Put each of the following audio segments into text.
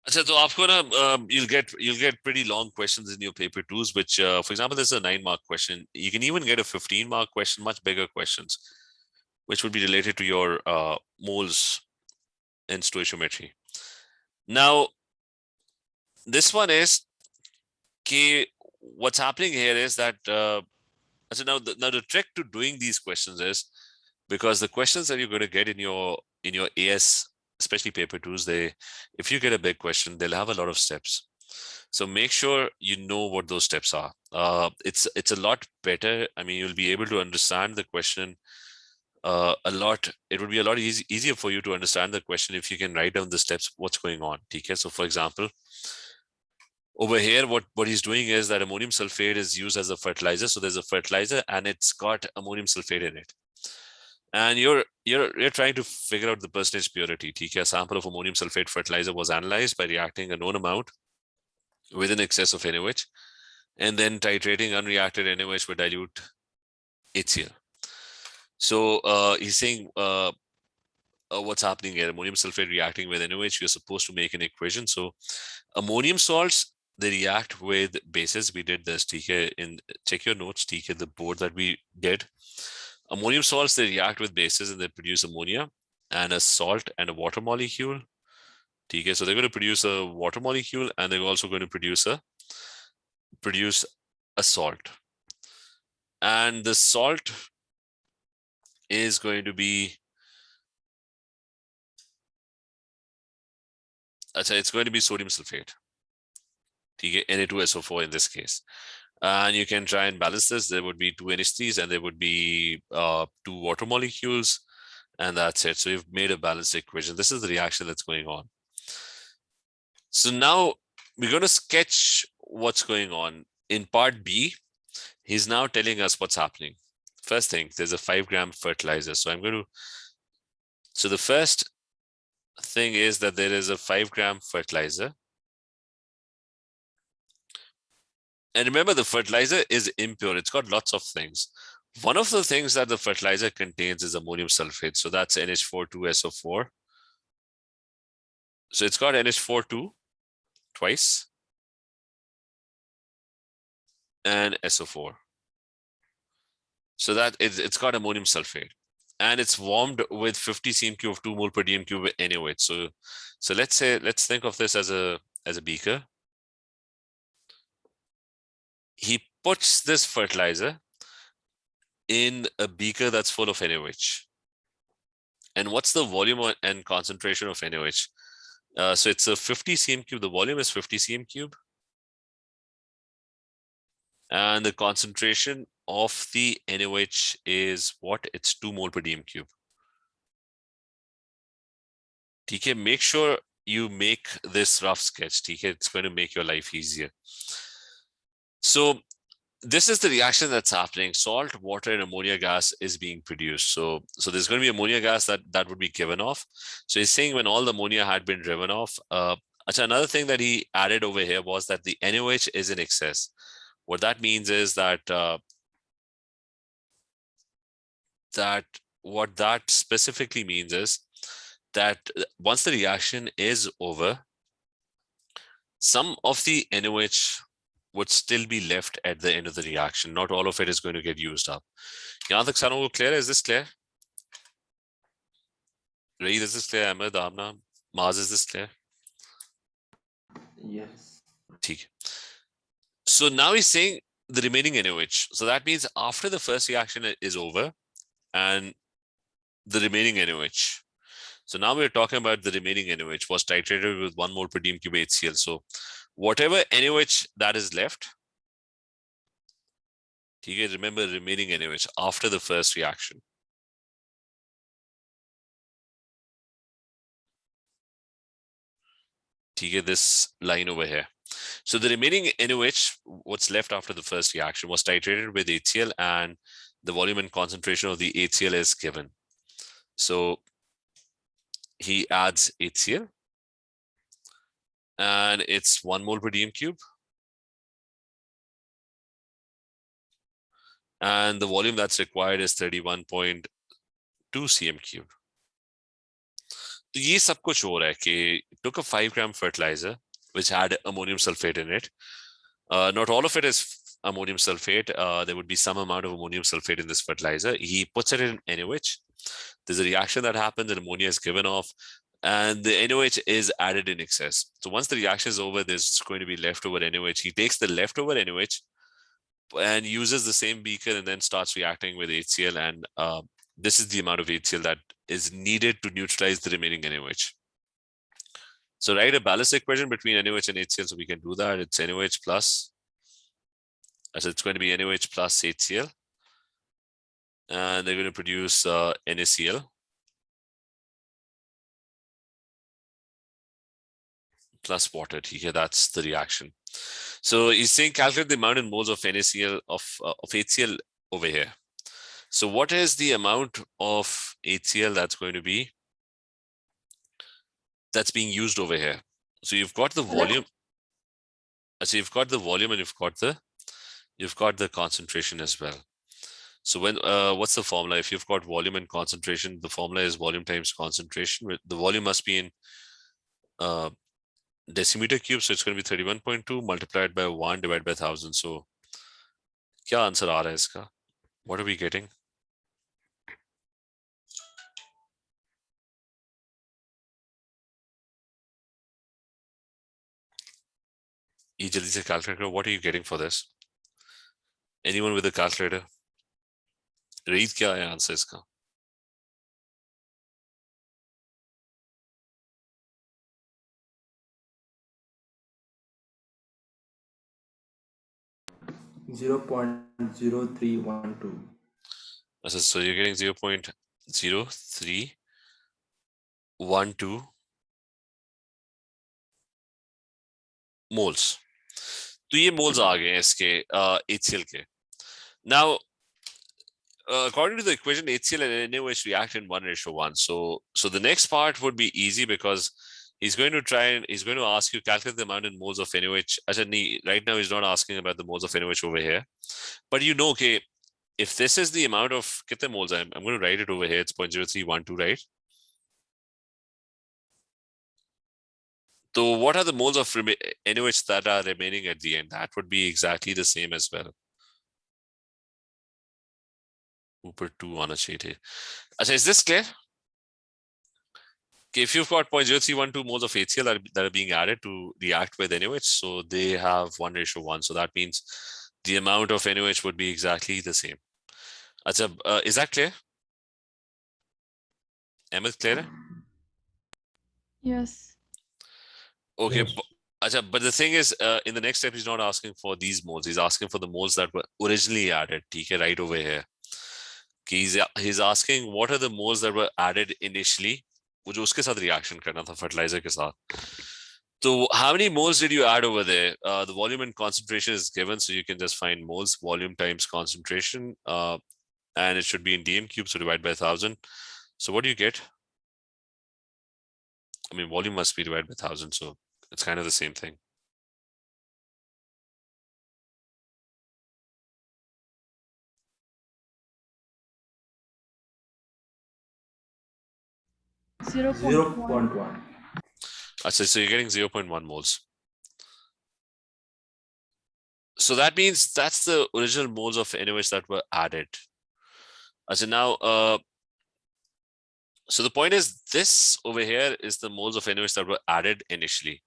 अच्छा, तो आपको ना you'll get pretty long questions in your paper twos, which for example, there's a 9-mark question. You can even get a 15-mark question, much bigger questions, which would be related to your moles in stoichiometry. Now, this one is what's happening here is that so now the trick to doing these questions is, because the questions that you're going to get in your AS, especially paper twos, if you get a big question, they'll have a lot of steps. So make sure you know what those steps are. It's a lot better. I mean, you'll be able to understand the question a lot. It would be a lot easier for you to understand the question if you can write down the steps, what's going on. Okay, so for example, over here, what he's doing is that ammonium sulfate is used as a fertilizer. So there's a fertilizer and it's got ammonium sulfate in it. And you're trying to figure out the percentage purity. Okay, a sample of ammonium sulfate fertilizer was analyzed by reacting a known amount with an excess of NaOH, and then titrating unreacted NaOH with dilute HCl. So he's saying what's happening here. Ammonium sulfate reacting with NaOH, you're supposed to make an equation. So ammonium salts, they react with bases. We did this, TK, in check your notes, TK, the board that we did. Ammonium salts, they react with bases and they produce ammonia and a salt and a water molecule. TK, so they're going to produce a water molecule and they're also going to produce a salt. And the salt is going to be, it's going to be sodium sulfate, Na2SO4 in this case. And you can try and balance this. There would be two NH3s and there would be two water molecules, and that's it. So you've made a balanced equation. This is the reaction that's going on. So now we're going to sketch what's going on. In part B, he's now telling us what's happening. First thing, there's a 5-gram fertilizer. So so the first thing is that there is a 5-gram fertilizer. And remember, the fertilizer is impure. It's got lots of things. One of the things that the fertilizer contains is ammonium sulfate. So that's NH42SO4. So it's got NH42 twice and SO4. So that it's got ammonium sulfate. And it's warmed with 50 cm3 of 2 mole per dm cube NaOH. So let's think of this as a beaker. He puts this fertilizer in a beaker that's full of NaOH. And what's the volume and concentration of NaOH? So it's a 50 cm3. The volume is 50 cm3. And the concentration of the NaOH is what? It's 2 mole per dm cube. TK, make sure you make this rough sketch. TK, it's going to make your life easier. So this is the reaction that's happening. Salt, water, and ammonia gas is being produced. So there's going to be ammonia gas that would be given off. So he's saying when all the ammonia had been driven off, another thing that he added over here was that the NaOH is in excess. What that means is that what that specifically means is that once the reaction is over, some of the NaOH would still be left at the end of the reaction. Not all of it is going to get used up. Yahan tak सारों को clear है? Is this clear? Raeed, is this clear? Ahmed, Amna, Maz, is this clear? Yes. ठीक. So now he's saying the remaining NaOH. So that means after the first reaction is over and the remaining NaOH. So now we're talking about the remaining NaOH was titrated with 1 mole per dm cube HCl. So whatever NaOH that is left, you can remember remaining NaOH after the first reaction. This line over here. So the remaining NaOH, what's left after the first reaction, was titrated with HCl and the volume and concentration of the HCl is given. So he adds HCl and it's 1 mole per dm cube. And the volume that's required is 31.2 cm cube. तो ये सब कुछ हो रहा है कि took a 5 gram fertilizer which had ammonium sulfate in it. Not all of it is ammonium sulfate. There would be some amount of ammonium sulfate in this fertilizer. He puts it in NaOH. There's a reaction that happens and ammonia is given off, and the NaOH is added in excess. So once the reaction is over, there's going to be leftover NaOH. He takes the leftover NaOH and uses the same beaker and then starts reacting with HCl, and this is the amount of HCl that is needed to neutralize the remaining NaOH. So write a ballistic equation between NaOH and HCl, so we can do that. It's NaOH plus, so it's going to be NaOH plus HCl, and they're going to produce NaCl plus water. Okay, that's the reaction. So he's saying calculate the amount in moles of NaCl of HCl over here. So what is the amount of HCl that's going to be that's being used over here? So you've got the volume. So you've got the volume and you've got the concentration as well. So when what's the formula? If you've got volume and concentration, the formula is volume times concentration. The volume must be in decimeter cube, so it's going to be 31.2 multiplied by 1 divided by 1000. So क्या answer आ रहा है इसका? What are we getting? ये जल्दी से calculate करो. What are you getting for this? Anyone with a calculator? रीत क्या है आंसर इसका? .0312. So you're getting 0.0312 moles. तो ये moles आ गए हैं इसके HCl के. Now, according to the equation, HCl and NaOH react in 1:1. So the next part would be easy because he's going to ask you calculate the amount in moles of NaOH. Right now he's not asking about the moles of NaOH over here, but you know, okay, if this is the amount of kitne moles, I'm going to write it over here. It's 0.0312, right? So what are the moles of NaOH that are remaining at the end? That would be exactly the same as well. ऊपर 2 आना चाहिए थे. अच्छा, is this clear? Okay, if you've got 0.0312 moles of HCl that are being added to react with NaOH, so they have 1:1. So that means the amount of NaOH would be exactly the same. Achha, is that clear? Ahmed, clear? Yes. Okay. Yes. Achha, but the thing is, in the next step, he's not asking for these moles. He's asking for the moles that were originally added. Okay, right over here. Okay, he's asking what are the moles that were added initially, वो जो उसके साथ reaction करना था fertilizer के साथ. So how many moles did you add over there? The volume and concentration is given, so you can just find moles, volume times concentration, and it should be in dm cube, so divide by 1000. So what do you get? I mean, volume must be divided by 1000, so it's kind of the same thing. Zero 0.1. So you're getting 0.1 moles. So that means that's the original moles of NaOH that were added. So now, so the point is this over here is the moles of NaOH that were added initially.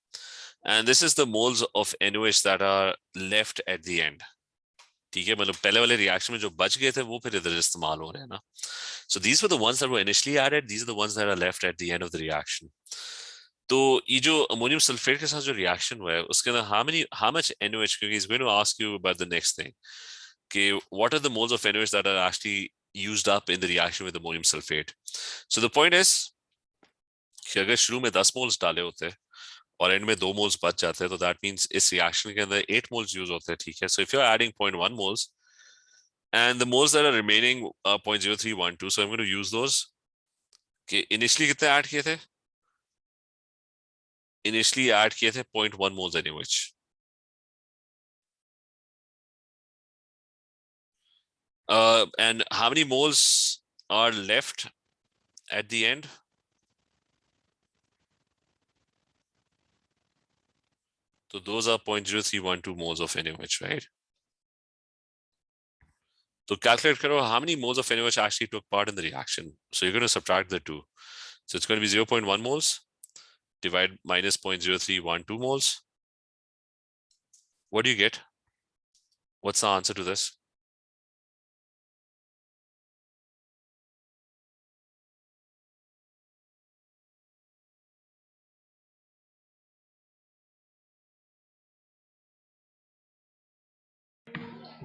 And this is the moles of NaOH that are left at the end. ठीक है, मतलब पहले वाले reaction में जो बच गए थे वो फिर इधर इस्तेमाल हो रहे हैं ना. So these were the ones that were initially added. These are the ones that are left at the end of the reaction. तो ये जो अमोनियम सल्फेट के साथ जो रिएक्शन हुआ है उसके अंदर how much NaOH, क्योंकि he's going to ask you about the next thing. Okay, what are the moles of NaOH that are actually used up in the reaction with ammonium sulfate? So the point is कि अगर शुरू में 10 moles डाले होते और and में 2 moles बच जाते हैं, तो दैट मींस इस रिएक्शन के अंदर 8 moles यूज होते हैं. ठीक है, so if you're adding 0.1 moles and the moles that are remaining 0.0312, so I'm going to use those. Okay, initially कितने ऐड किए थे? Initially ऐड किए थे 0.1 moles NaOH. And how many moles are left at the end? So those are 0.0312 moles of NaOH, right? So calculate karo, how many moles of NaOH actually took part in the reaction. So you're going to subtract the two. So it's going to be 0.1 moles divide minus 0.0312 moles. What do you get? What's the answer to this?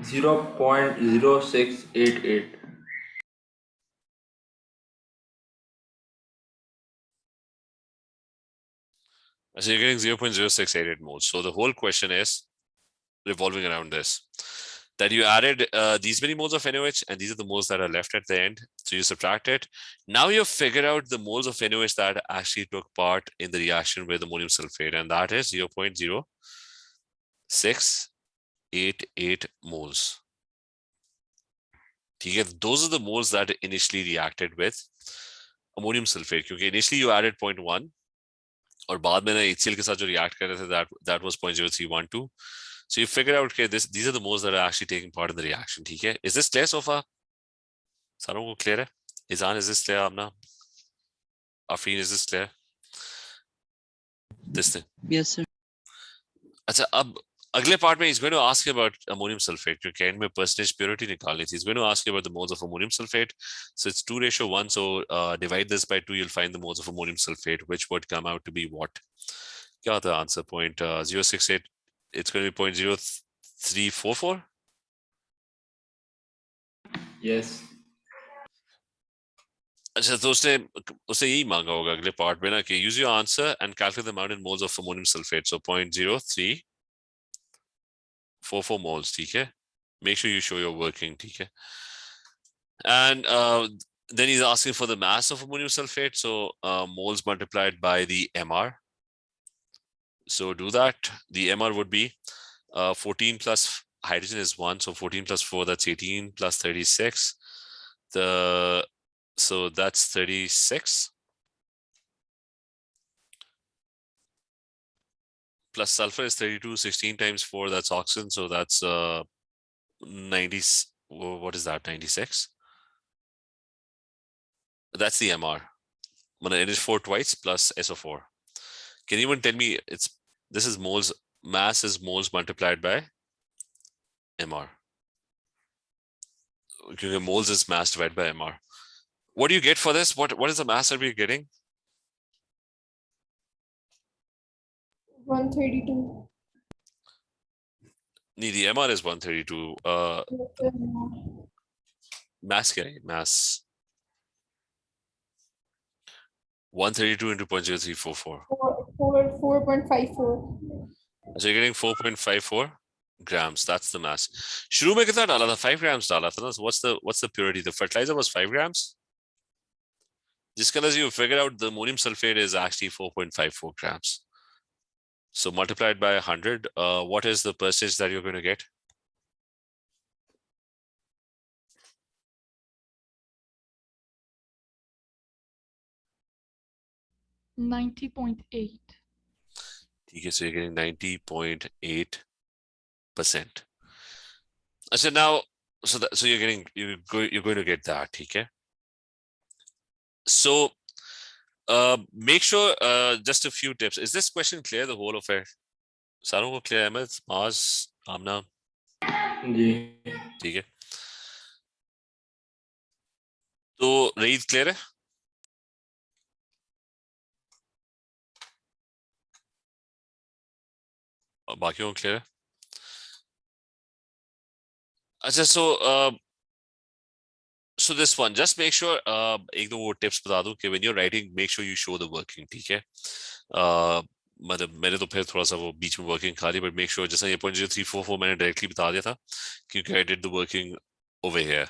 .0688. So you're getting 0.0688 moles. So the whole question is revolving around this. That you added these many moles of NaOH, and these are the moles that are left at the end. So you subtract it. Now you figure out the moles of NaOH that actually took part in the reaction with ammonium sulfate, and that is 0.0688 moles. Those are the moles that initially reacted with ammonium sulfate. Because initially you added 0.1, और बाद में HCl के साथ जो react कर रहे थे, that was 0.0312. So you figure out, okay, these are the moles that are actually taking part in the reaction. ठीक है? Is this clear so far? सारों को clear है? Izan, is this clear? Amna? Afreen, is this clear? This thing. Yes, sir. अच्छा, अब अगले part में he's going to ask you about ammonium sulfate. क्योंकि end में percentage purity निकालनी थी. He's going to ask you about the moles of ammonium sulfate. So it's 2:1. So divide this by 2, you'll find the moles of ammonium sulfate, which would come out to be what? क्या होता है answer? 0.068. It's going to be 0.0344. Yes. अच्छा, तो उसने यही मांगा होगा अगले पार्ट में ना कि use your answer and calculate the amount in moles of ammonium sulfate. So 0.0344 moles. ठीक है? Make sure you show your working. ठीक है? And then he's asking for the mass of ammonium sulfate. So moles multiplied by the MR. So do that. The MR would be 14 plus hydrogen is 1. So 14 plus 4, that's 18 plus 36. So that's 36. Plus sulfur is 32. 16 times 4, that's oxygen. So that's 90. What is that? 96. That's the MR. It is 4 twice plus SO4. Can anyone tell me this is moles, mass is moles multiplied by MR. Moles is mass divided by MR. What do you get for this? What is the mass that we're getting? 132. The MR is 132. Mass क्या है? Mass 132 into 0.0344. 4.54. So you're getting 4.54 grams. That's the mass. शुरू में कितना डाला था? 5 grams डाला था ना? So what's the purity? The fertilizer was 5 grams. Just because you figure out the ammonium sulfate is actually 4.54 grams. So multiplied by 100, what is the percentage that you're going to get? $90.8. Okay, so you're getting 90.8%. So now, so you're going to get that. Okay. So make sure just a few tips. Is this question clear? The whole of it? सारों को clear? Ahmed, Maz, Amna. जी. ठीक है. तो Raid clear है? बाकियों को clear है? अच्छा, so this one, just make sure एक दो वो tips बता दूं कि when you're writing, make sure you show the working. ठीक है? मतलब मैंने तो फिर थोड़ा सा वो बीच में वर्किंग खा ली, बट मेक श्योर जैसा ये 0.0344 मैंने डायरेक्टली बता दिया था क्योंकि I did the working over here,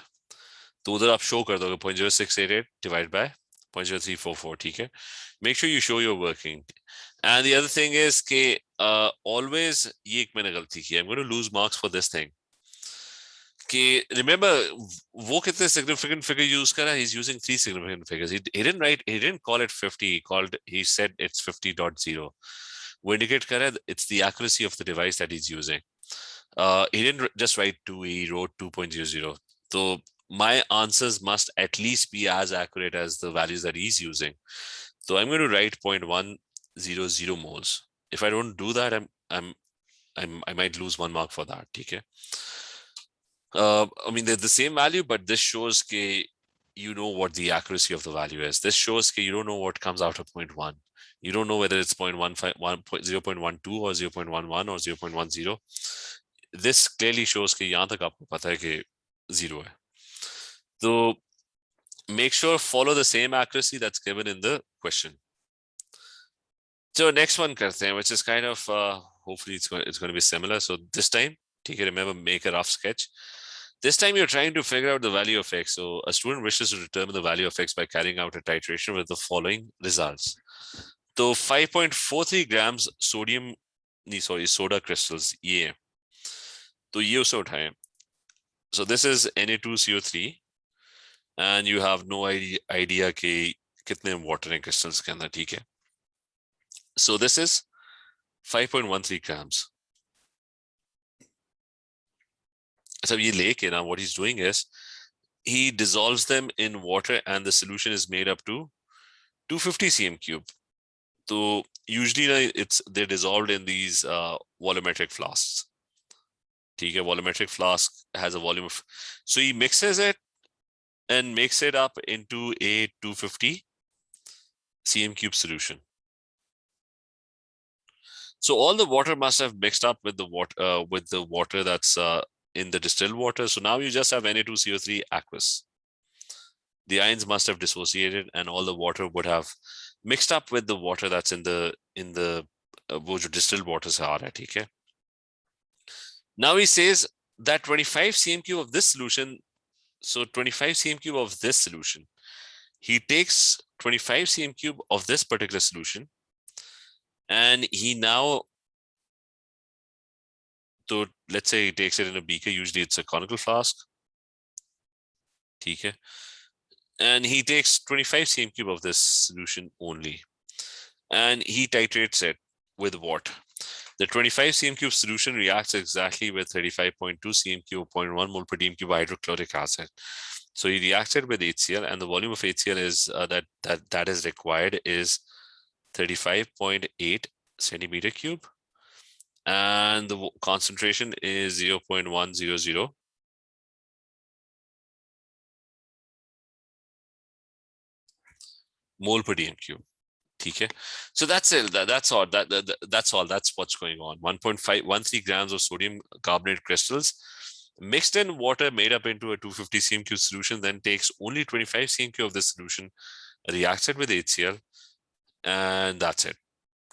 तो उधर आप शो कर दोगे 0.0688 डिवाइड बाय 0.0344. ठीक है? Make sure you show your working. And the other thing is के ऑलवेज ये एक मैंने गलती की, I am going to lose marks for this thing कि रिमेंबर वो कितने significant figure यूज करा. he's using 3 significant figures. He didn't call it 50, he said it's 50.0. वो indicate कर रहा है it's the accuracy of the device that he's using. He didn't just write 2, he wrote 2.00. So my answers must at least be as accurate as the values that he's using. So I'm going to write 0.100 moles. If I don't do that, I might lose 1 mark for that. Okay. I mean, they're the same value, but this shows that you know what the accuracy of the value is. This shows that you don't know what comes out of 0.1. You don't know whether it's 0.15, 0.12 or 0.11 or 0.10. This clearly shows that यहाँ तक आपको पता है कि 0 है. So make sure follow the same accuracy that's given in the question. So next one करते हैं, which is kind of hopefully it's going to be similar. So this time, ठीक है, remember make a rough sketch. This time you're trying to figure out the value of x. So a student wishes to determine the value of x by carrying out a titration with the following results. So 5.43 grams sodium, soda crystals, ये. तो ये उसे उठाएं. So this is Na2CO3 and you have no idea कि कितने water हैं crystals के अंदर, ठीक है. So this is 5.13 grams. So ये लेके ना, what he's doing is he dissolves them in water and the solution is made up to 250 cm cube. So usually they're dissolved in these volumetric flasks. ठीक है, volumetric flask has a volume of, so he mixes it and makes it up into a 250 cm cube solution. So all the water must have mixed up with the water that's in the distilled water. So now you just have Na2CO3 aqueous. The ions must have dissociated and all the water would have mixed up with the water that's in the wo jo distilled water se aa raha hai, theek hai. Now he says that 25 cm cube of this solution, so 25 cm cube of this solution, he takes 25 cm cube of this particular solution and he now, so let's say he takes it in a beaker, usually it's a conical flask, theek hai, and he takes 25 cm cube of this solution only and he titrates it with what? The 25 cm cube solution reacts exactly with 35.2 cm cube, 0.1 mole per dm cube hydrochloric acid. So he reacts it with HCl and the volume of HCl is that is required is 35.8 centimeter cube and the concentration is 0.100 mole per dm cube. Okay, so that's it. That's all. That's all. That's what's going on. 1.513 grams of sodium carbonate crystals mixed in water made up into a 250 cm cube solution, then takes only 25 cm cube of this solution, reacts it with HCl, and that's it.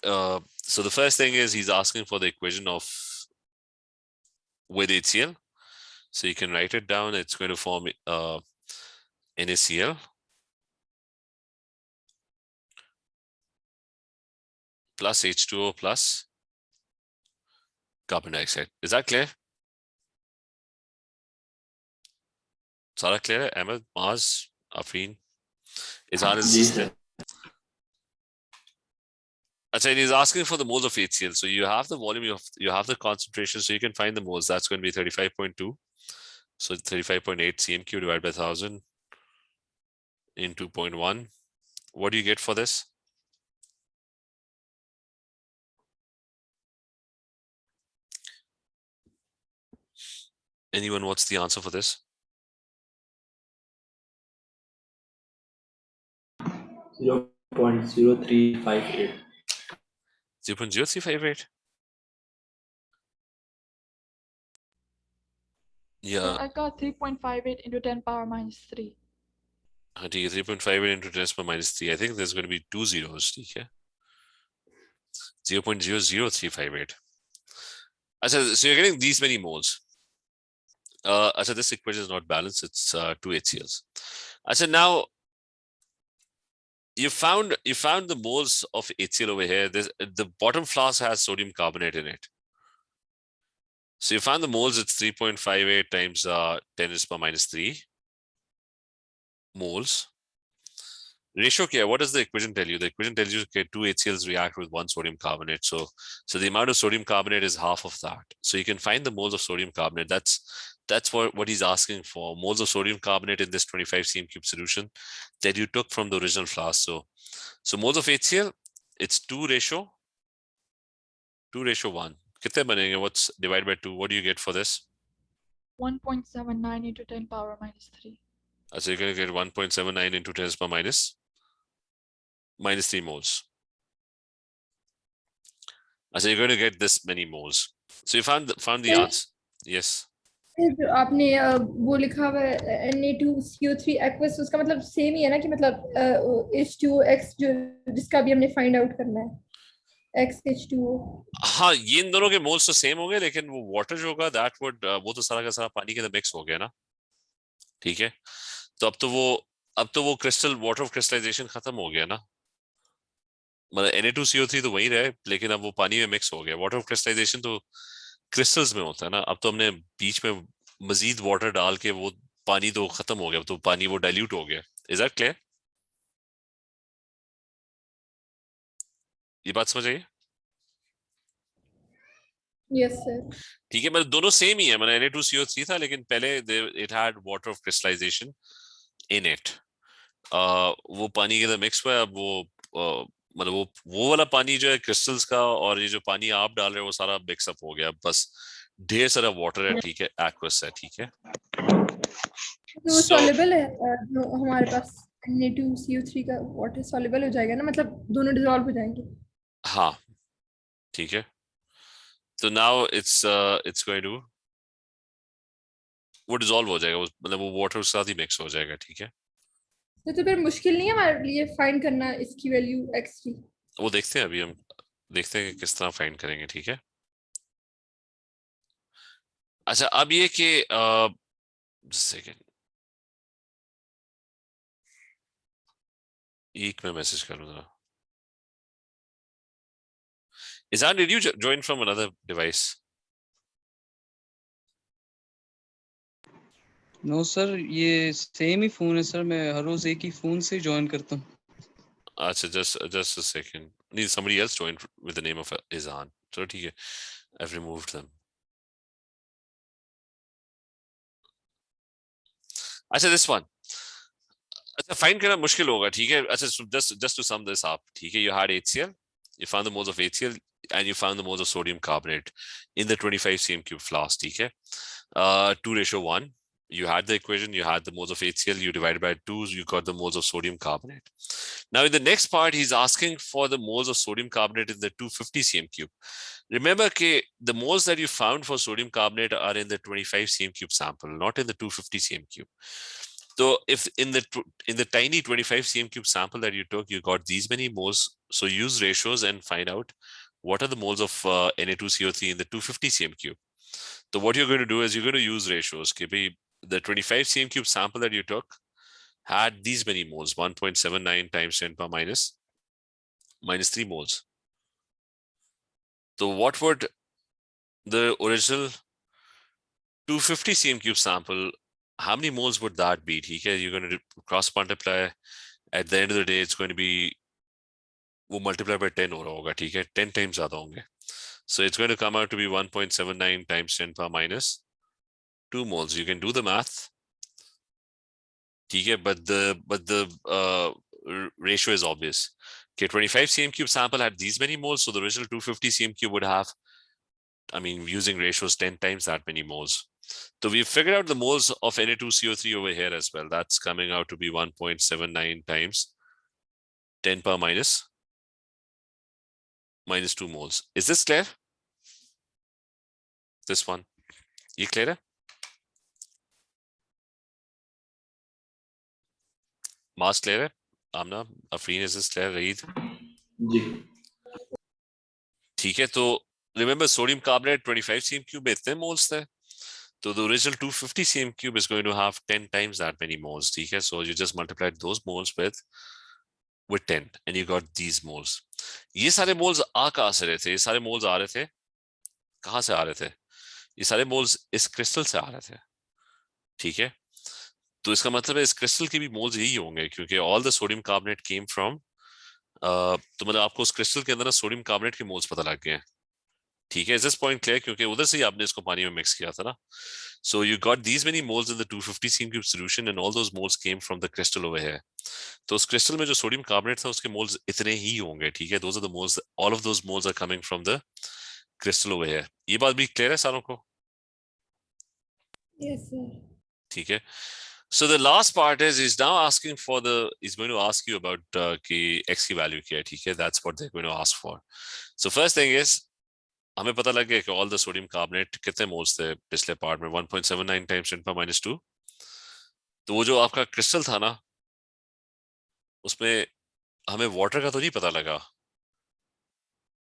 So the first thing is he's asking for the equation of with HCl. So you can write it down. It's going to form NaCl plus H2O plus carbon dioxide. Is that clear? Sara clear? Ahmed, Maz, Afreen, Izhan is clear. Achha, he's asking for the moles of HCl. So you have the volume, you have the concentration, so you can find the moles. That's going to be 35.2. So 35.8 cm cube divided by 1000 in 2.1. What do you get for this? Anyone, what's the answer for this? 0.0358. 0.0358? Yeah. So I got 3.58 into 10 power minus 3. 3.58 into 10 power minus 3. I think there's going to be 2 zeros. Okay. 0.00358. So you're getting these many moles. This equation is not balanced. It's 2 HCls. Now you found the moles of HCl over here. The bottom flask has sodium carbonate in it. So you found the moles. It's 3.58 times 10 raised to the power minus 3 moles. ratio क्या है? What does the equation tell you? The equation tells you that two HCl's react with one sodium carbonate. So the amount of sodium carbonate is half of that. So you can find the moles of sodium carbonate. That's what he's asking for. Moles of sodium carbonate in this 25 cm cube solution that you took from the original flask. So moles of HCl, it's 2 ratio 1. कितने बनेंगे? What's divided by 2? What do you get for this? 1.79 into 10 power minus 3. So you're going to get 1.79 into 10 to the power minus 3 moles. So you're going to get this many moles. So you found the answer. Yes. जो आपने वो लिखा हुआ है Na2CO3 aqueous, उसका मतलब same ही है ना कि मतलब H2O जो जिसका भी हमने फाइंड आउट करना है XH2O. हाँ, ये इन दोनों के मोल्स तो सेम होंगे, लेकिन वो वाटर जो होगा दैट वुड वो तो सारा का सारा पानी के अंदर मिक्स हो गया ना. ठीक है, तो अब तो वो क्रिस्टल वाटर ऑफ क्रिस्टलाइजेशन खत्म हो गया ना. मतलब Na2CO3 तो वही रहे, लेकिन अब वो पानी में मिक्स हो गया. वाटर ऑफ क्रिस्टलाइजेशन तो क्रिस्टल्स में होता है ना. अब तो हमने बीच में मजीद वाटर डाल के वो पानी तो खत्म हो गया, तो पानी वो डाइल्यूट हो गया. Is that clear? ये बात समझ आई? Yes sir. ठीक है, मतलब दोनों सेम ही है. मतलब Na2CO3 था, लेकिन पहले it had water of crystallisation in it. वो पानी के अंदर मिक्स हुआ. अब वो मतलब वो वाला पानी जो है क्रिस्टल्स का, और ये जो पानी आप डाल रहे हो वो सारा मिक्सअप हो गया. बस ढेर सारा वाटर है. ठीक है, एक्वस है. ठीक है, वो सॉल्युबल है जो हमारे पास Na2CO3 का वाटर सॉल्युबल हो जाएगा ना, मतलब दोनों डिसॉल्व हो जाएंगे. हाँ ठीक है. तो नाउ इट्स गोइंग टू वो डिसॉल्व हो जाएगा. मतलब वो वाटर के साथ ही मिक्स हो जाएगा. ठीक है, तो फिर मुश्किल नहीं है हमारे लिए फाइंड करना इसकी वैल्यू x3. वो देखते हैं. अभी हम देखते हैं कि किस तरह फाइंड करेंगे. ठीक है, अच्छा अब ये कि सेकेंड एक मैं मैसेज करूँ जरा. Izan, did you join from another device? No sir, ये सेम ही फोन है सर. मैं हर रोज एक ही फोन से ज्वाइन करता हूँ. अच्छा, just a second. Need somebody else joined with the name of Izan. So ठीक है, I've removed them. अच्छा, this one. अच्छा, फाइंड करना मुश्किल होगा. ठीक है, अच्छा, so just to sum this up. ठीक है, you had HCl, you found the moles of HCl, and you found the moles of sodium carbonate in the 25 cm cube flask. ठीक है, 2:1. You had the equation, you had the moles of HCl, you divided by 2, you got the moles of sodium carbonate. Now in the next part, he's asking for the moles of sodium carbonate in the 250 cm cube. Remember the moles that you found for sodium carbonate are in the 25 cm cube sample, not in the 250 cm cube. So if in the tiny 25 cm cube sample that you took, you got these many moles, so use ratios and find out what are the moles of Na2CO3 in the 250 cm cube. So what you're going to do is you're going to use ratios. Okay, the 25 cm cube sample that you took had these many moles, 1.79 times 10 power minus 3 moles. So what would the original 250 cm cube sample, how many moles would that be? Okay, you're going to cross multiply. At the end of the day, it's going to be वो multiply by 10 हो रहा होगा. ठीक है, 10 times ज़्यादा होंगे. So it's going to come out to be 1.79 times 10 power minus 2 moles. You can do the math. ठीक है, but the ratio is obvious. Okay, 25 cm cube sample had these many moles, so the original 250 cm cube would have, I mean, using ratios 10 times that many moles. So we figured out the moles of Na2CO3 over here as well. That's coming out to be 1.79 times 10 power minus 2 moles. Is this clear? This one. Ye clear? Mas clear? Amna, Afreen, is this clear? Raid? जी. ठीक है, तो remember sodium carbonate 25 cm cube में इतने moles थे. So the original 250 cm cube is going to have 10 times that many moles. ठीक है, so you just multiplied those moles with 10 and you got these moles. ये सारे moles आ कहाँ से रहे थे? ये सारे moles आ रहे थे कहाँ से आ रहे थे? ये सारे moles इस crystal से आ रहे थे. ठीक है, तो इसका मतलब है इस क्रिस्टल के भी मोल्स यही होंगे क्योंकि all the sodium carbonate came from तो मतलब आपको उस क्रिस्टल के अंदर ना सोडियम कार्बोनेट के मोल्स पता लग गए हैं। ठीक है, इज दिस पॉइंट क्लियर? क्योंकि उधर से ही आपने इसको पानी में मिक्स किया था ना। So you got these many moles in the 250 cm cube solution and all those moles came from the crystal over here. तो उस क्रिस्टल में जो सोडियम कार्बोनेट था उसके मोल्स इतने ही होंगे। ठीक है, those are the moles, all of those moles are coming from the crystal over here. ये बात भी क्लियर है सारों को? yes sir. ठीक है, so the last part is he's now asking for the, he's going to ask you about कि x की वैल्यू क्या है। ठीक है, that's what they're going to ask for. So first thing is हमें पता लग गया कि ऑल द सोडियम कार्बोनेट कितने मोल्स थे पिछले पार्ट में, 1.79 टाइम्स 10⁻²। तो वो जो आपका क्रिस्टल था ना उसमें हमें वाटर का तो नहीं पता लगा।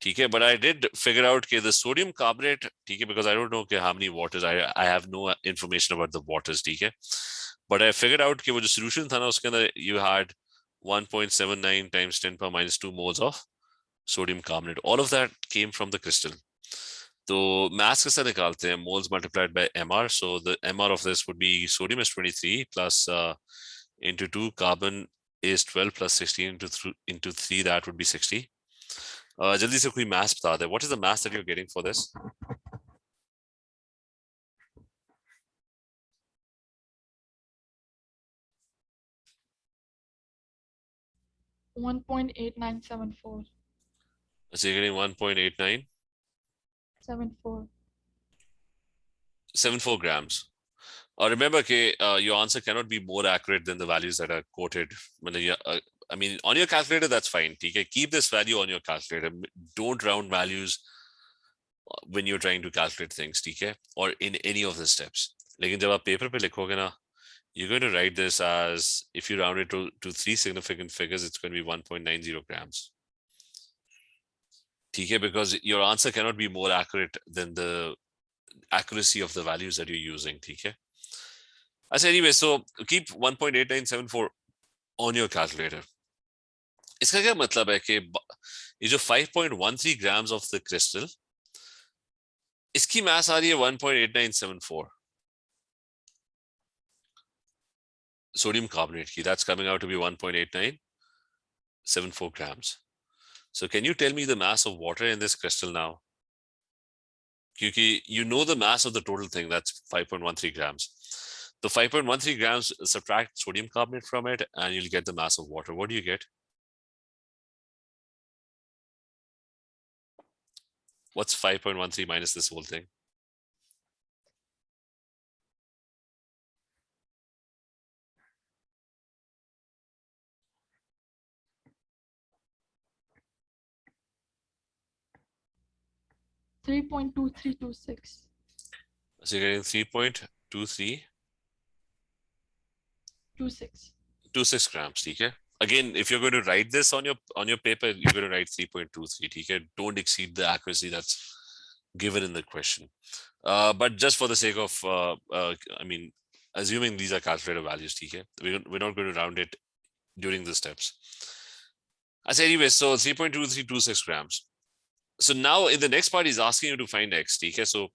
ठीक है, but I did figure out कि द सोडियम कार्बोनेट, ठीक है, बिकॉज आई डोंट नो कि how many waters, I have no information about the waters. ठीक है, बट आई फिगर आउट कि वो जो सोल्यूशन था ना उसके अंदर you had 1.79 times 10⁻² moles of sodium carbonate, all of that came from the crystal. तो mass कैसे निकालते हैं? moles multiplied by mr, so the mr of this would be sodium is 23 plus into 2, carbon is 12 plus 16 into 3, that would be 60. जल्दी से कोई mass बता दे, what is the mass that you're getting for this? One point 8974. So you're getting 1.8974 74. grams. Remember your answer cannot be more accurate than the values that are quoted. I mean, on your calculator, that's fine. Okay? Keep this value on your calculator. Don't round values when you're trying to calculate things, okay? Or in any of the steps. Lekin jab aap paper pe likhoge na, you're going to write this as, if you round it to 3 significant figures, it's going to be 1.90 grams. Okay? Because your answer cannot be more accurate than the accuracy of the values that you're using. Okay? Anyway, so keep 1.8974 on your calculator. इसका क्या मतलब है कि ये जो 5.13 grams of the crystal, इसकी mass आ रही है 1.8974 sodium carbonate की, that's coming out to be 1.8974 grams. So can you tell me the mass of water in this crystal now? क्योंकि you know the mass of the total thing, that's 5.13 grams. The 5.13 grams, subtract sodium carbonate from it and you'll get the mass of water. What do you get? What's 5.13 minus this whole thing? Three point 2326. So you're getting 3.2326 grams. Okay. Again, if you're going to write this on your paper, you're going to write 3.23. Okay. Don't exceed the accuracy that's given in the question. But just for the sake of, I mean, assuming these are calculator values, okay, we're not going to round it during the steps. As anyway, so 3.2326 grams. So now in the next part, he's asking you to find x. Okay, so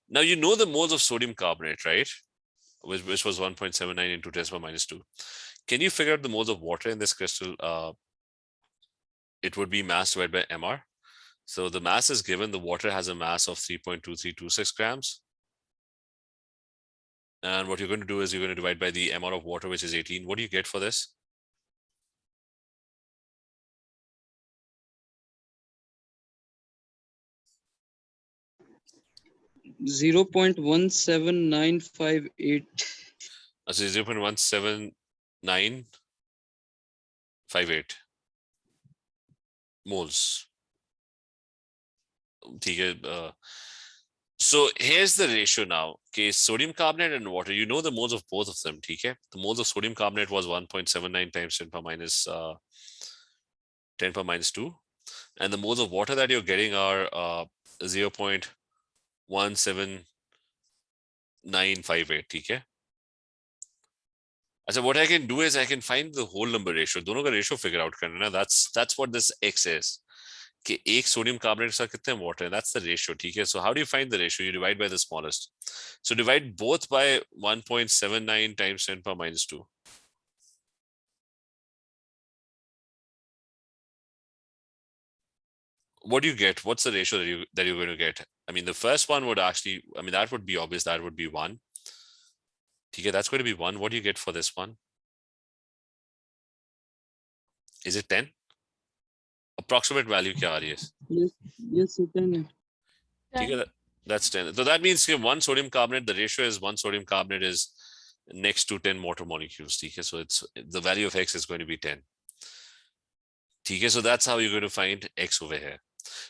now you know the moles of sodium carbonate, right? Which was 1.79 into 10⁻². Can you figure out the moles of water in this crystal? It would be mass divided by mr. So the mass is given, the water has a mass of 3.2326 grams. And what you're going to do is you're going to divide by the mr of water, which is 18. What do you get for this? Zero 0.17958. That's 0.17958 moles. So here's the ratio now. Okay, sodium carbonate and water, you know the moles of both of them. Okay, the moles of sodium carbonate was 1.79 times 10⁻², and the moles of water that you're getting are 0.17958. Okay. So what I can do is I can find the whole number ratio. दोनों का ratio figure out करना ना. That's what this x is. कि एक sodium carbonate के साथ कितने water है, दैट्स द रेशियो, ठीक है। So how do you find the ratio? You divide by the smallest, so divide both by 1.79 times 10 power minus 2. What do you get? What's the ratio that you're going to get? I mean, the first one would actually, I mean, that would be obvious, that would be 1. Okay, that's going to be 1. What do you get for this one? Is it 10? Approximate value क्या आ रही है? Yes, sir, 10 है. ठीक है, that's 10. So that means कि one sodium carbonate, the ratio is one sodium carbonate is next to 10 water molecules. ठीक है, so it's the value of x is going to be 10. ठीक है, so that's how you're going to find x over here.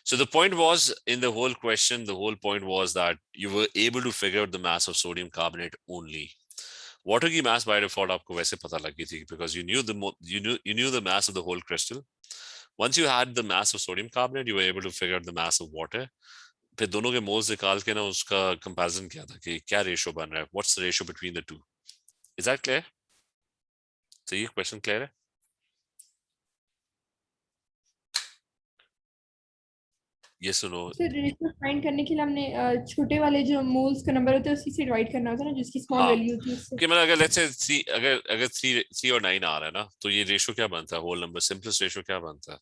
So the point was, in the whole question, the whole point was that you were able to figure out the mass of sodium carbonate only. Water की mass by default आपको वैसे पता लग गई थी, because you knew the mass of the whole crystal. Once you had the mass of sodium carbonate, you were able to figure out the mass of water. फिर दोनों के मोल्स निकाल के ना उसका कंपैरिजन किया था कि क्या रेशियो बन रहा है, what's the ratio between the two. Is that clear? तो ये क्वेश्चन क्लियर है? ये सुनो, सर रेशियो फाइंड करने के लिए हमने छोटे वाले जो मोल्स का नंबर होता है उसी से डिवाइड करना होता है ना, जिसकी स्मॉल हाँ, वैल्यू होती है उससे. कि मतलब अगर लेट्स से 3, अगर 3 और 9 आ रहा है ना, तो ये रेशियो क्या बनता है? होल नंबर सिंपलेस्ट रेशियो क्या बनता है?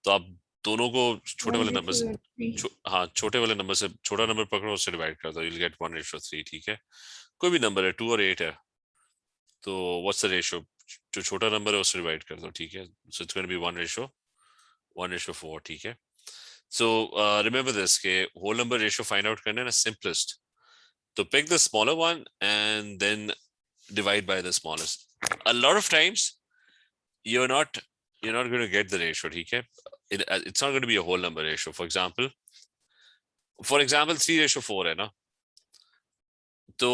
तो आप दोनों को छोटे वाले नंबर से, हाँ, छोटे वाले नंबर से छोटा नंबर पकड़ो, उससे डिवाइड कर दो, यू विल गेट 1:3. ठीक है, कोई भी नंबर है, 2 और 8 है, तो व्हाट्स द रेशियो? जो छोटा नंबर है उससे डिवाइड कर दो. ठीक है, so it's going to be 1:4. ठीक है, so remember this के whole number ratio find out करना है ना, simplest, तो pick the smaller one and then divide by the smallest. A lot of times you're not going to get the ratio. ठीक है, it's not going to be a whole number ratio. For example 3:4 है ना, तो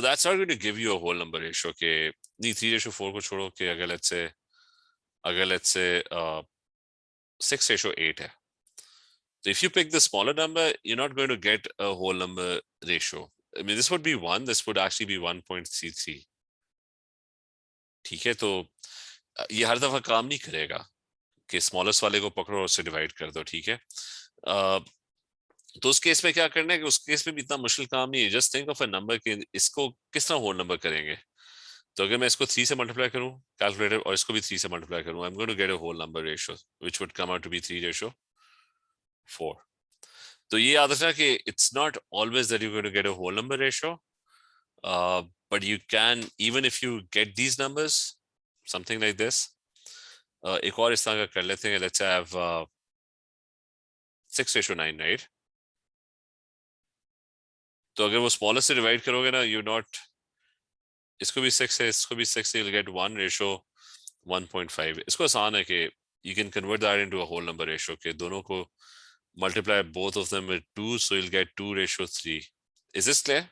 that's not going to give you a whole number ratio के नहीं. 3:4 को छोड़ो कि अगर let's say 6:8 है, so if you pick the smaller number, you're not going to get a whole number ratio. I mean, this would be 1, this would actually be 1.33. ठीक है, तो ये हर दफा काम नहीं करेगा कि स्मॉलेस्ट वाले को पकड़ो और उससे डिवाइड कर दो. ठीक है, तो उस केस में क्या करना है कि उस केस में भी इतना मुश्किल काम नहीं है. Just think of a number कि इसको किस तरह होल नंबर करेंगे. तो अगर मैं इसको 3 से मल्टीप्लाई करूं कैलकुलेटर, और इसको भी 3 से मल्टीप्लाई करूं, I am going to get a whole number ratio which would come out to be 3:4. तो ये याद रखना कि it's not always that you're going to get a whole number ratio, but you can, even if you get these numbers, something like this. एक और इस तरह का कर लेते हैं. Let's have 6:9, right? तो अगर वो smallest से डिवाइड करोगे ना, you not, इसको भी 6 है, इसको भी 6 है, you'll get 1:1.5. इसको आसान है कि you can convert that into a whole number ratio के दोनों को multiply both of them with 2, so you'll get 2:3. Is this clear?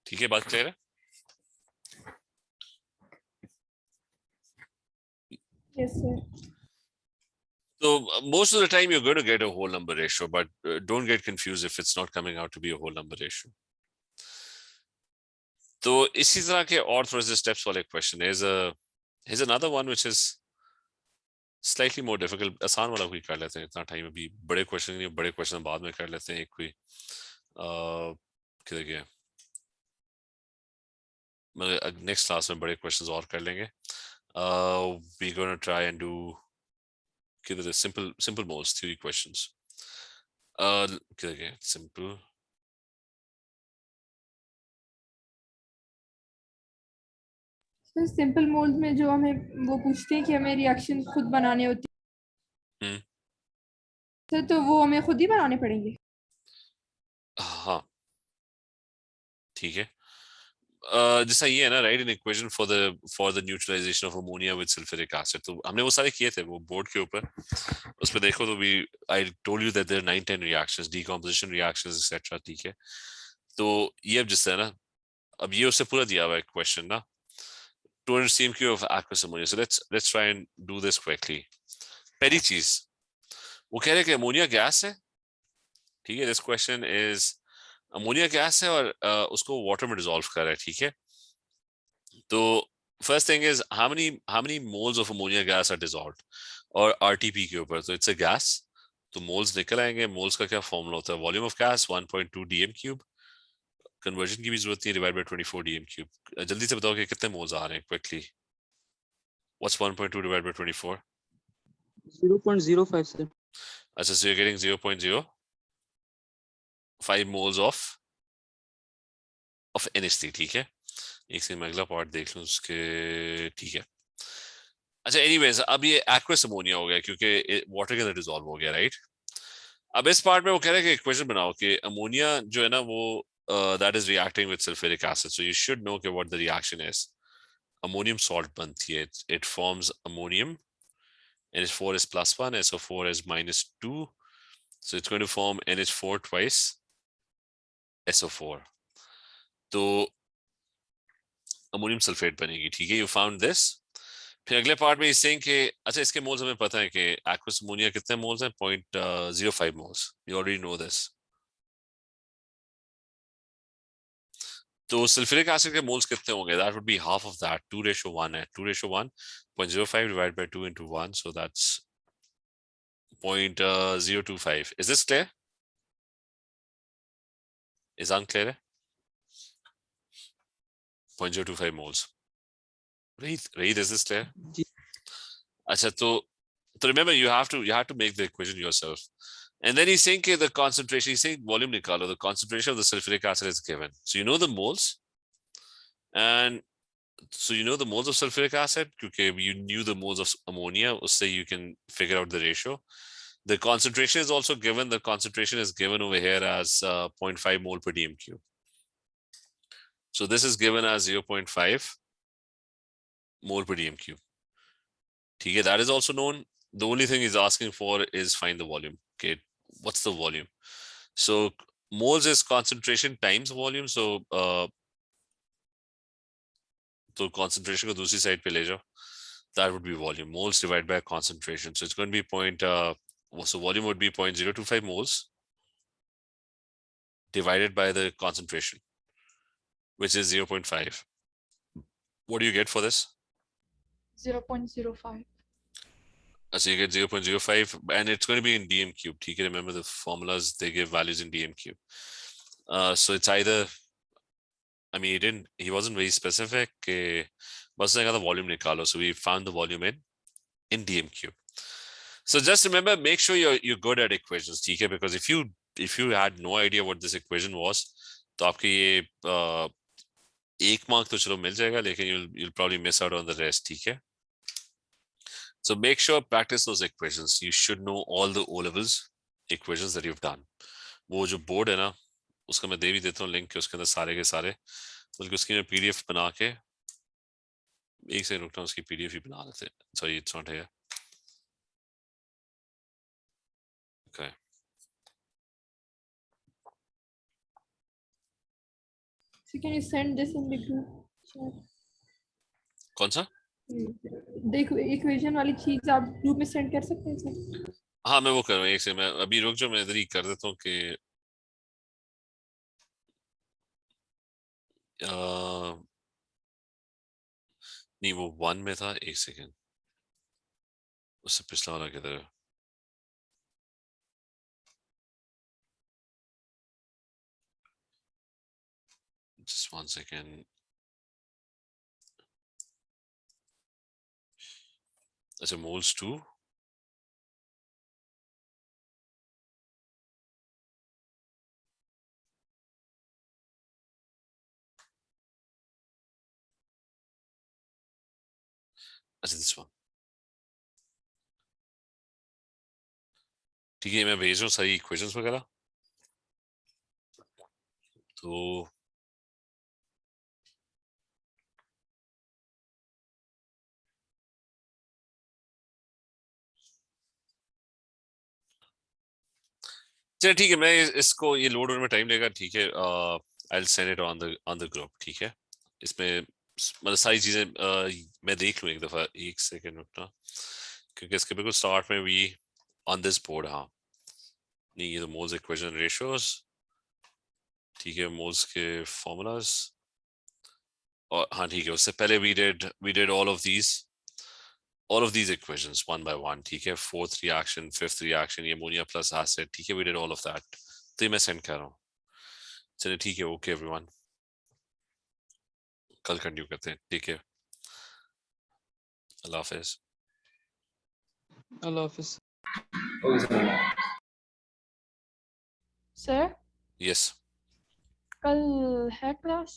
ठीक है, बात clear है? Yes sir. So most of the time you're going to get a whole number ratio, but don't get confused if it's not coming out to be a whole number ratio. तो इसी तरह के और थोड़े से steps वाले question है. Here's another one which is slightly more difficult. आसान वाला कोई कर लेते हैं, इतना टाइम अभी बड़े क्वेश्चन नहीं, बड़े क्वेश्चन बाद में कर लेते हैं. एक कोई किधर गया, मतलब नेक्स्ट क्लास में बड़े क्वेश्चंस और कर लेंगे. we going to try and do किधर simple moles theory questions. किधर गया simple. सर सिंपल मोल्स में जो हमें वो पूछते हैं कि हमें रिएक्शन खुद बनाने होती है, सर तो वो हमें खुद ही बनाने पड़ेंगे? हाँ, ठीक है. जैसा ये है ना, right, an equation for the neutralisation of ammonia with sulphuric acid. तो हमने वो सारे किए थे वो बोर्ड के ऊपर, उस पर देखो तो I told you that there 9-10 reactions, decomposition reactions etcetera. ठीक है, तो ये अब जिस तरह ना, अब ये उससे पूरा दिया हुआ है क्वेश्चन ना, 200 cm³ of aqueous ammonia. So let's try and do this quickly. पहली चीज वो कह रहे हैं कि अमोनिया गैस है. ठीक है, this question is ammonia gas है और उसको वाटर में डिसॉल्व कर रहा है. ठीक है, तो first thing is how many moles of ammonia gas are dissolved और RTP के ऊपर, तो it's a gas, तो moles निकल आएंगे. moles का क्या फॉर्मूला होता है? Volume of gas 1.2 dm cube. Conversion की भी जरूरत नहीं, डिवाइड बाय 24 dm क्यूब. जल्दी से बताओ कि कितने मोल्स आ रहे हैं quickly. What's 1.2 divided by 24? 0.05 sir. अच्छा, so you're getting 0.05 moles of NH3. ठीक है, एक से मैं अगला पार्ट देख लूं उसके. ठीक है, अच्छा एनीवेज अब ये एक्वस अमोनिया हो गया क्योंकि वाटर के अंदर डिसॉल्व हो गया, राइट. अब इस पार्ट में वो कह रहे हैं कि इक्वेशन बनाओ कि अमोनिया जो है ना वो that is reacting with sulphuric acid, so you should know कि what the reaction is. Ammonium salt बनती है, it forms ammonium, NH4 is +1, SO4 is -2, so it's going to form NH4 twice SO4, तो ammonium sulphate बनेगी. ठीक है, you found this. फिर अगले part में इस सेइंग कि अच्छा इसके मोल्स हमें पता है कि एक्वस अमोनिया कितने मोल्स हैं, 0.05 moles. You already know this. तो सल्फ्यूरिक एसिड के मोल्स कितने होंगे? That would be half of that. 2:1 है. 2:1 0.05 divided by 2 into 1, so that's 0.025. Is this clear? Is unclear? 0.025 moles. Read, is this clear? जी. अच्छा, तो remember you have to make the equation yourself. And then he's saying the concentration, he's saying volume nikalo, the concentration of the sulfuric acid is given. So you know the moles, and so you know the moles of sulfuric acid because you knew the moles of ammonia, so you can figure out the ratio. The concentration is also given. The concentration is given over here as 0.5 mole per dm cube. So this is given as 0.5 mole per dm cube. Okay, that is also known. The only thing he's asking for is find the volume. Okay, what's the volume? So moles is concentration times volume. So concentration को दूसरी side पे ले जाओ. That would be volume. Moles divided by concentration. So it's going to be so volume would be 0.025 moles divided by the concentration, which is 0.5. What do you get for this? 0.05. So you get 0.05, and it's going to be in dm cube. You can remember the formulas, they give values in dm cube. So it's either, I mean, he wasn't very specific. But the volume nikalo. So we found the volume in dm cube. So just remember, make sure you're good at equations, okay? Because if you had no idea what this equation was, तो आपके ये एक mark तो चलो मिल जाएगा, लेकिन you'll probably miss out on the rest, ठीक है? So make sure practice those equations. You should know all the O-levels equations that you've done. वो जो बोर्ड है ना, उसका मैं दे भी देता हूँ लिंक के, उसके अंदर सारे के सारे, बल्कि उसकी मैं PDF बना के, एक से रुकना, उसकी PDF ही बना लेते हैं. Sorry, it's not here. Okay. So can you send this in the group chat? कौन सा? देखो इक्वेशन वाली चीज आप ग्रुप में सेंड कर सकते हैं सर? हाँ मैं वो कर रहा हूँ, एक से मैं अभी रुक जाओ, मैं इधर ही कर देता हूँ कि नहीं वो 1 में था. एक सेकेंड, उससे पिछला वाला किधर है? Just 1 second. अच्छा, moles 2. अच्छा, this one. ठीक है, मैं भेज रहा हूँ सारी इक्वेशंस वगैरह. तो चलिए ठीक है, मैं इसको ये लोड होने में टाइम लेगा, ठीक है. I will send it on the group, ठीक है. इसमें मतलब सारी चीजें मैं देख लूँ एक दफा. एक सेकेंड रुकना, क्योंकि इसके बिल्कुल स्टार्ट में भी ऑन दिस बोर्ड, हाँ नहीं, ये तो मोल्स इक्वेशन रेशियोज, ठीक है, मोल्स के फॉर्मूलाज, और हाँ ठीक है, उससे पहले we did all of these equations one by one, ठीक है, fourth reaction, fifth reaction, ये ammonia plus acid, ठीक है, we did all of that. तो ये मैं सेंड कर रहा हूँ. चलिए ठीक है, ओके एवरीवन, कल कंटिन्यू करते हैं, ठीक है, अल्लाह हाफिज. अल्लाह हाफिज. Okay sir. Sir, यस, कल है क्लास?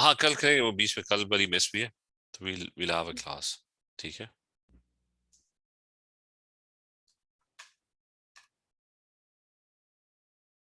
हाँ कल करेंगे, वो बीच में कल वाली मिस भी है, तो we'll have a class, ठीक है.